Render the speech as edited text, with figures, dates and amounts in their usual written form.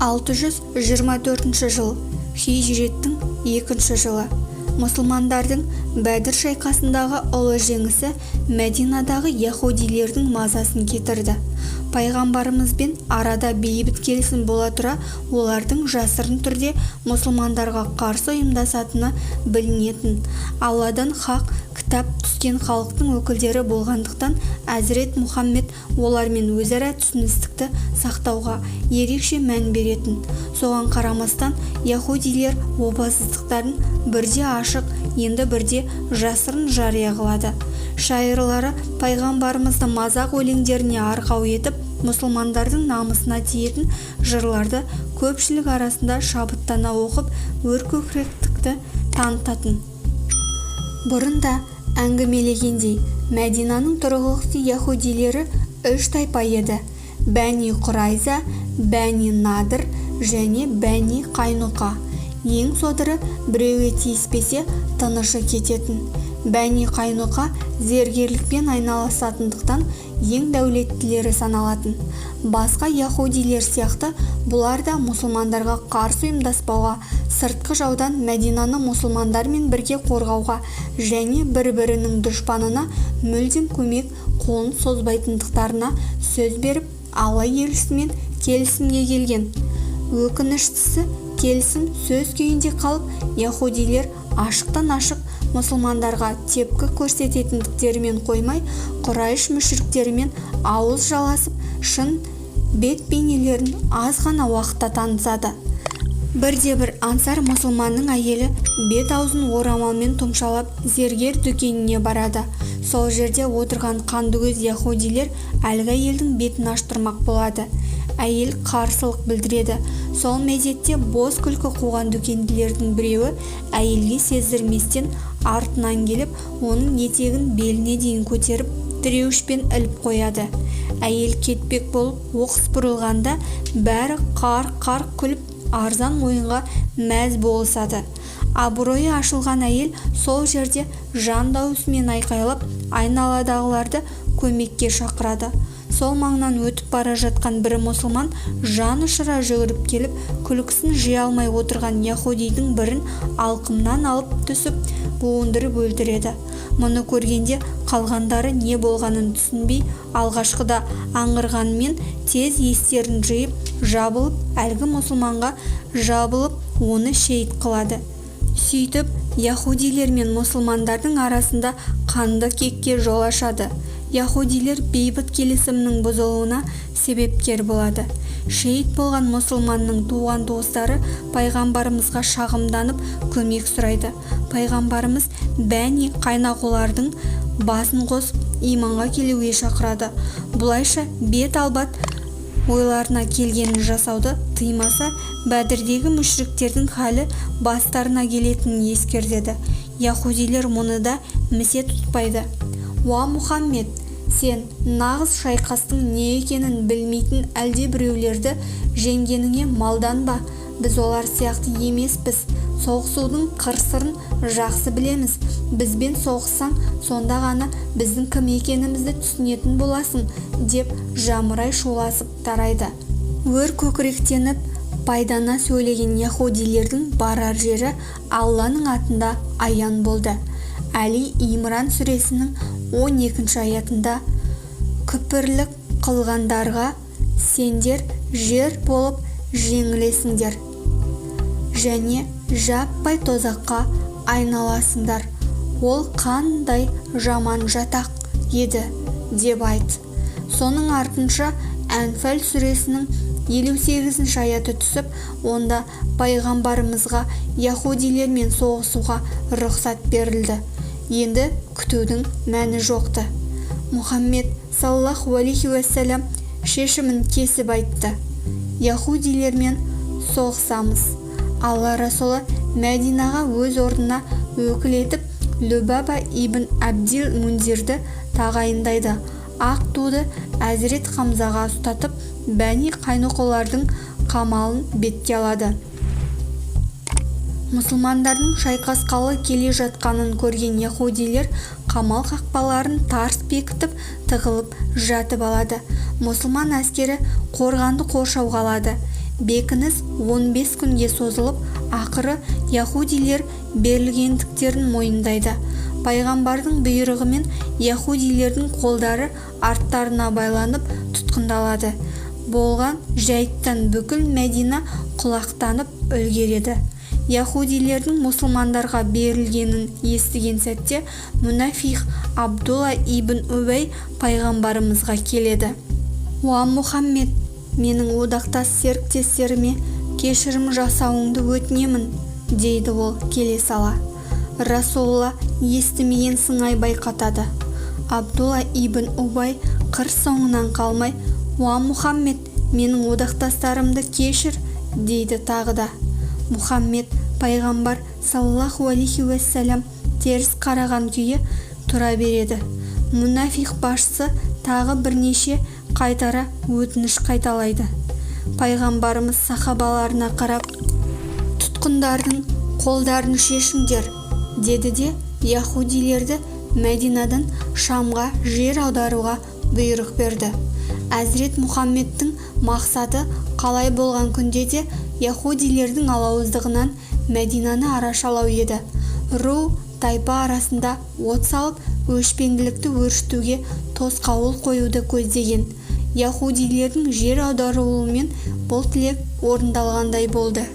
624 жыл хижреттің 2 жылы мұсылмандардың Бәдір шайқасындағы ұлы жеңісі Мәдинадағы яһудилердің мазасын кетірді. Пайғамбарымызбен арада бейбіт келісім бола тұра, олардың жасырын түрде мұсылмандарға қарсы ұйымдасатыны білінетін. Алладан хақ кітап түскен халықтың өкілдері болғандықтан, Әзірет Мұхаммед олармен өзара түсіністікті сақтауға ерекше мән беретін. Соған қарамастан, яһудилер опасыздықтарын бірде ашық, енді бірде жасырын жария қылады. Шайырлары пайғамбарымызды мазақ өлеңдеріне арқау етіп, мұсылмандардың намысына тиетін жырларды көпшілік арасында шабыттана оқып, өркөкіректікті танытатын. Бұрында әңгімелегендей, Мәдинаның тұрғылықты яһудилері 3 тайпа еді: Бәни Құрайза, Бәни Надыр және Бәни Қайнуқа. Ең содыры біреуге тиіспесе тынышы кететін. Бәни Қайнуқа зергерлікпен айналысатындықтан ең дәулеттілері саналатын. Басқа яһудилер сияқты бұлар да мұсылмандарға қарсы ұйымдаспауға, сыртқы жаудан Мәдинаны мұсылмандармен бірге қорғауға және бір-бірінің дұшпанына мүлдем көмек қолын созбайтындықтарына сөз беріп, Алла елшісімен келісімге келген. Өкініштісі, келісім сөз күйінде қалып, яһудилер ашықтан ашық мұсылмандарға тепкі көрсететіндіктерімен қоймай, Құрайш мүшриктерімен ауыз жаласып, шын бет бейнелерін аз ғана уақытта танысады. Бірде-бір ансар мұсылманның әйелі бет-аузын орамалмен тұмшалап зергер дүкеніне барады. Сол жерде отырған қандыгөз яһудилер әлгі әйелдің бетін аштырмақ болады. Әйел қарсылық білдіреді. Сол мезетте бос күлкі қуған дүкенділердің біреуі әйелге сездірместен артынан келіп, оның етегін беліне дейін көтеріп, тіреуішпен іліп қояды. Әйел кетпек болып оқыс бұрылғанда, бәрі қар күліп, арзан ойынға мәз болысады. Абыройы ашылған әйел сол жерде жан дауысымен айқайлап, айналадағыларды көмекке шақырады. Сол маңнан өтіп бара жатқан бір мұсылман жан ұшыра жүгіріп келіп, күлкісін жия алмай отырған яһудидің бірін алқымнан алып түсіп, буындырып өлтіреді. Мұны көргенде қалғандары не болғанын түсінбей, алғашқыда аңғырғанымен тез естерін жиып, жабылып, әлгі мұсылманға жабылып, оны шейіт қылады. Сөйтіп, яһудилер мен мұсылмандардың арасында қанды кекке жол ашады. Яһудилер бейбіт келісімнің бұзылуына себепкер болады. Шейіт болған мұсылманның туған-туыстары пайғамбарымызға шағымданып көмек сұрайды. Пайғамбарымыз Бәни Қайнуқалардың басын қосып, иманға келуге шақырады. Бұлайша бет албат ойларына келгенін жасауды тыймаса, Бәдірдегі мүшриктердің халі бастарына келетінін ескертеді. Яһудилер мұны да місе тұтпайды. Уа Мұхаммед, сен нағыз шайқастың не екенін білмейтін әлде біреулерді жеңгеніңе малданба. Біз олар сияқты емеспіз. Соғысудың қыр-сырын жақсы білеміз. Бізбен соғыссаң, сонда ғана біздің кім екенімізді түсінетін боласың, деп жамырай шуласып тарайды. Өр көкіректеніп, пайдана сөйлеген яһудилердің барар жері Алланың атында аян болды. Әли Имран сүресінің 12 аятында күпірлік қылғандарға сендер жер болып жеңілесіңдер және жаппай тозаққа айналасыңдар. Ол қандай жаман жатақ еді деп айт. Соның артынша Әнфәл сүресінің 58 аяты түсіп, онда пайғамбарымызға яһудилермен соғысуға рұқсат берілді. Енді күтудің мәні жоқты. Мұхаммед саллаллаху алейхи уассалам шешімін кесіп айтты: яһудилермен соғысамыз. Алла Расулы Мәдинаға өз орнына өкіл етіп Любаба ибн Абдил Мундирді тағайындайды. Ақ туды Әзірет Хамзаға ұстатып, Бәни Қайнуқалардың қамалын бетке алады. Мұсылмандардың шайқасқалы келе жатқанын көрген яһудилер қамал қақпаларын тарс бекітіп тығылып жатып алады. Мұсылман әскері қорғанды қоршауға алады. бекініс 15 күнге созылып, ақыры яһудилер берілгендіктерін мойындайды. Пайғамбардың бұйрығымен яһудилердің қолдары арттарына байланып тұтқындалады. Болған жайттан бүкіл Мәдина құлақтанып үлгереді. Яһудилердің мұсылмандарға берілгенін естіген сәтте мұнафиқ Абдулла ибн Убай пайғамбарымызға келеді. «Уа Мұхаммед, менің одақтас серіктестеріме кешірім жасауыңды өтінемін», дейді ол келе сала. Расулла естімеген сыңай байқатады. Абдулла ибн Убай қыр соңынан қалмай, «Уа Мұхаммед, менің одақтастарымды кешір», дейді тағы да. Мұхаммед пайғамбар саллаллаху алейхи уассалам теріс қараған күйі тұра береді. Мұнафиқ басшысы тағы бірнеше қайтара өтініш қайталайды. Пайғамбарымыз сахабаларына қарап, «Тұтқындардың қолдарын шешіңдер», деді де яһудилерді Мәдинадан Шамға жер аударуға бұйрық берді. Әзірет Мұхаммедтің мақсаты қалай болған күнде де яһудилердің алауыздығынан Мәдинаны арашалау еді. Ру тайпа арасында от салып, өшпенділікті өршітуге тосқауыл қоюды көздеген. Яһудилердің жер аударуымен бұл тілек орындалғандай болды.